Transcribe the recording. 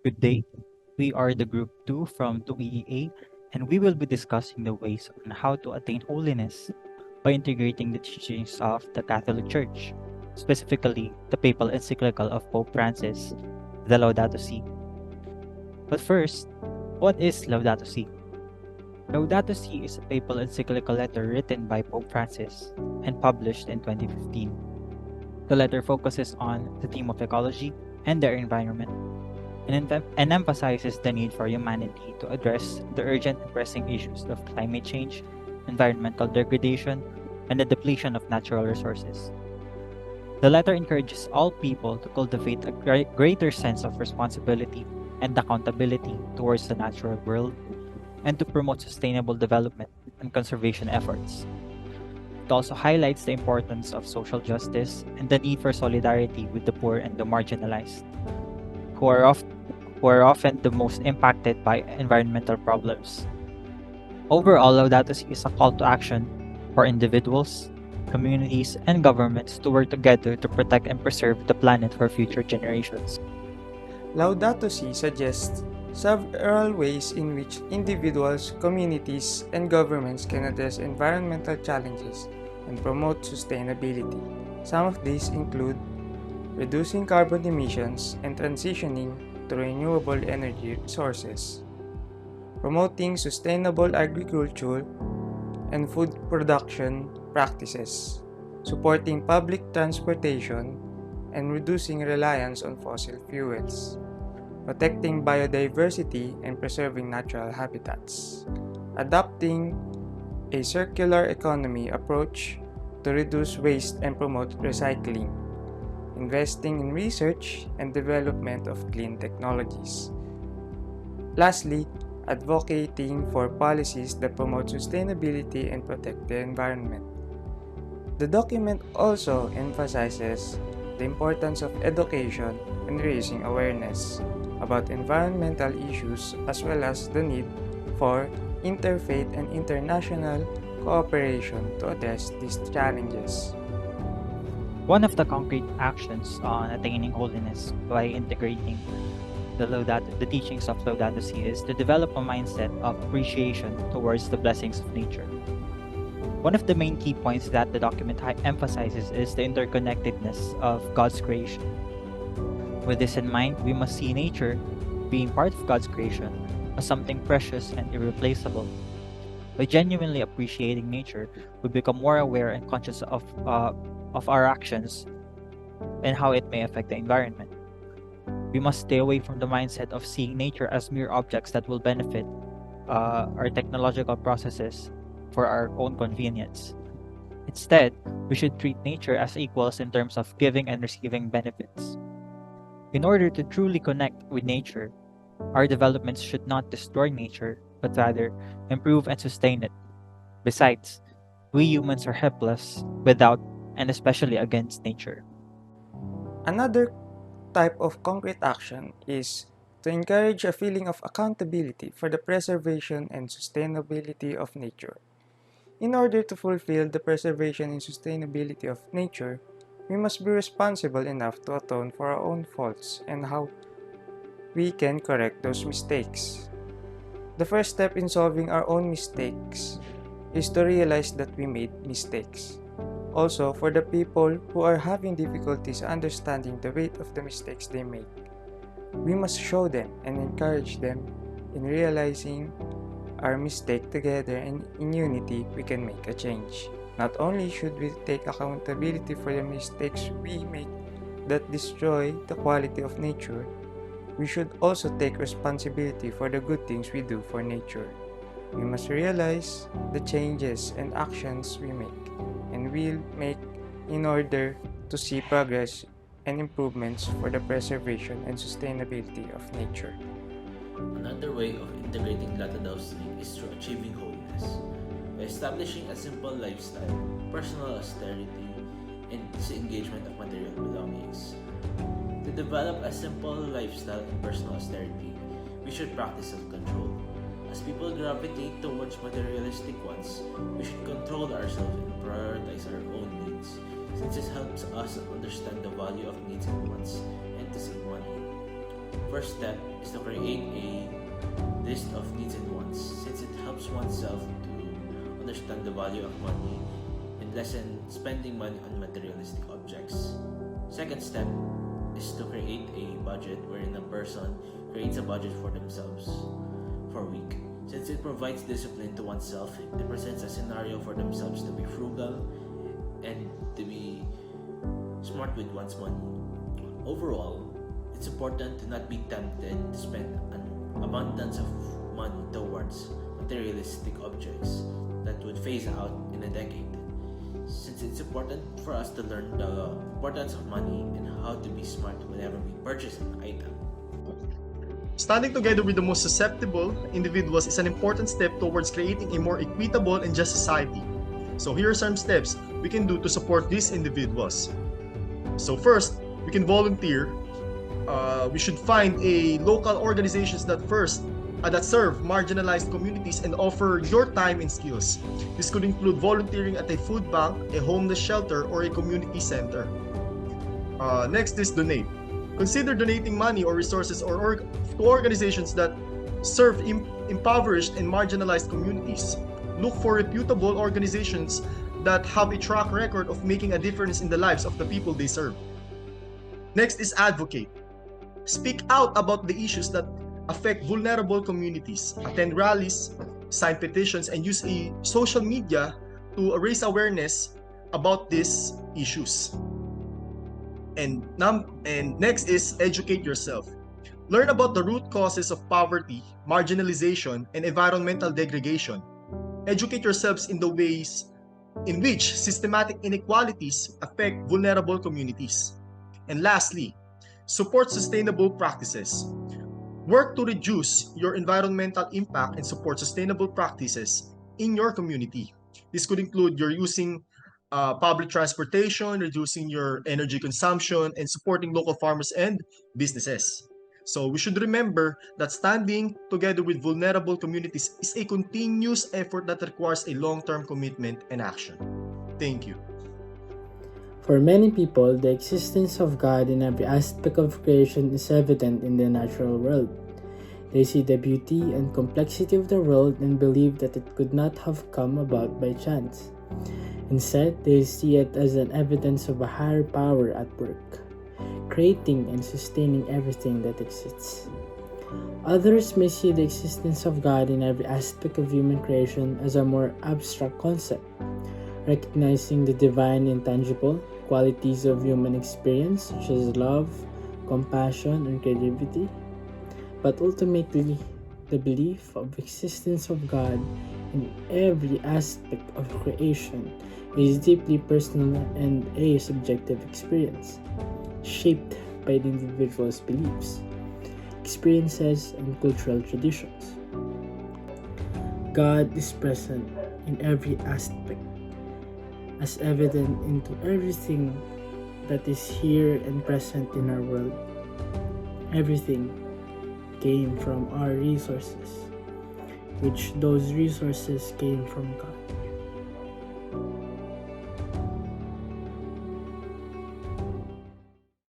Good day. We are the Group 2 from 2EEA, and we will be discussing the ways on how to attain holiness by integrating the teachings of the Catholic Church, specifically the papal encyclical of Pope Francis, the Laudato Si. But first, what is Laudato Si? Laudato Si is a papal encyclical letter written by Pope Francis and published in 2015. The letter focuses on the theme of ecology and their environment and emphasizes the need for humanity to address the urgent and pressing issues of climate change, environmental degradation, and the depletion of natural resources. The letter encourages all people to cultivate a greater sense of responsibility and accountability towards the natural world and to promote sustainable development and conservation efforts. It also highlights the importance of social justice and the need for solidarity with the poor and the marginalized, who are often the most impacted by environmental problems. Overall, Laudato Si is a call to action for individuals, communities, and governments to work together to protect and preserve the planet for future generations. Laudato Si suggests several ways in which individuals, communities, and governments can address environmental challenges and promote sustainability. Some of these include reducing carbon emissions and transitioning to renewable energy sources, promoting sustainable agriculture and food production practices, supporting public transportation, and reducing reliance on fossil fuels, protecting biodiversity and preserving natural habitats, adopting a circular economy approach to reduce waste and promote recycling, investing in research and development of clean technologies. Lastly, advocating for policies that promote sustainability and protect the environment. The document also emphasizes the importance of education and raising awareness about environmental issues as well as the need for interfaith and international cooperation to address these challenges. One of the concrete actions on attaining holiness by integrating the teachings of Laudato Si is to develop a mindset of appreciation towards the blessings of nature. One of the main key points that the document emphasizes is the interconnectedness of God's creation. With this in mind, we must see nature, being part of God's creation, as something precious and irreplaceable. By genuinely appreciating nature, we become more aware and conscious of our actions and how it may affect the environment. We must stay away from the mindset of seeing nature as mere objects that will benefit our technological processes for our own convenience. Instead, we should treat nature as equals in terms of giving and receiving benefits. In order to truly connect with nature, our developments should not destroy nature, but rather improve and sustain it. Besides, we humans are helpless without and especially against nature. Another type of concrete action is to encourage a feeling of accountability for the preservation and sustainability of nature. In order to fulfill the preservation and sustainability of nature, we must be responsible enough to atone for our own faults and how we can correct those mistakes. The first step in solving our own mistakes is to realize that we made mistakes. Also, for the people who are having difficulties understanding the weight of the mistakes they make, we must show them and encourage them in realizing our mistake together, and in unity we can make a change. Not only should we take accountability for the mistakes we make that destroy the quality of nature, we should also take responsibility for the good things we do for nature. We must realize the changes and actions we make and will make in order to see progress and improvements for the preservation and sustainability of nature. Another way of integrating Laudato Si is through achieving holiness. By establishing a simple lifestyle, personal austerity, and disengagement of material belongings. To develop a simple lifestyle and personal austerity, we should practice self-control. As people gravitate towards materialistic ones, we should control ourselves and prioritize our own needs, since this helps us understand the value of needs and wants and to save money. first step is to create a list of needs and wants, since it helps oneself to understand the value of money and lessen spending money on materialistic objects. Second step is to create a budget wherein a person creates a budget for themselves for a week. Since it provides discipline to oneself, it presents a scenario for themselves to be frugal and to be smart with one's money. Overall, it's important to not be tempted to spend an abundance of money towards materialistic objects that would phase out in a decade. Since it's important for us to learn the importance of money and how to be smart whenever we purchase an item. Standing together with the most susceptible individuals is an important step towards creating a more equitable and just society. So here are some steps we can do to support these individuals. So first, we can volunteer. We should find a local organizations that serve marginalized communities and offer your time and skills. This could include volunteering at a food bank, a homeless shelter, or a community center. Next is donate. Consider donating money or resources to organizations that serve impoverished and marginalized communities. Look for reputable organizations that have a track record of making a difference in the lives of the people they serve. Next is advocate. Speak out about the issues that affect vulnerable communities. Attend rallies, sign petitions, and use social media to raise awareness about these issues. And next is educate yourself. Learn about the root causes of poverty, marginalization, and environmental degradation. Educate yourselves in the ways in which systematic inequalities affect vulnerable communities. And lastly, support sustainable practices. Work to reduce your environmental impact and support sustainable practices in your community. This could include your using public transportation, reducing your energy consumption, and supporting local farmers and businesses. So we should remember that standing together with vulnerable communities is a continuous effort that requires a long-term commitment and action. Thank you. For many people, the existence of God in every aspect of creation is evident in the natural world. They see the beauty and complexity of the world and believe that it could not have come about by chance. Instead, they see it as an evidence of a higher power at work, creating and sustaining everything that exists. Others may see the existence of God in every aspect of human creation as a more abstract concept, recognizing the divine intangible qualities of human experience such as love, compassion, and creativity. But ultimately, the belief of existence of God in every aspect of creation is deeply personal and a subjective experience, shaped by the individual's beliefs, experiences, and cultural traditions. God is present in every aspect, as evident into everything that is here and present in our world. Everything came from our resources, which those resources came from God.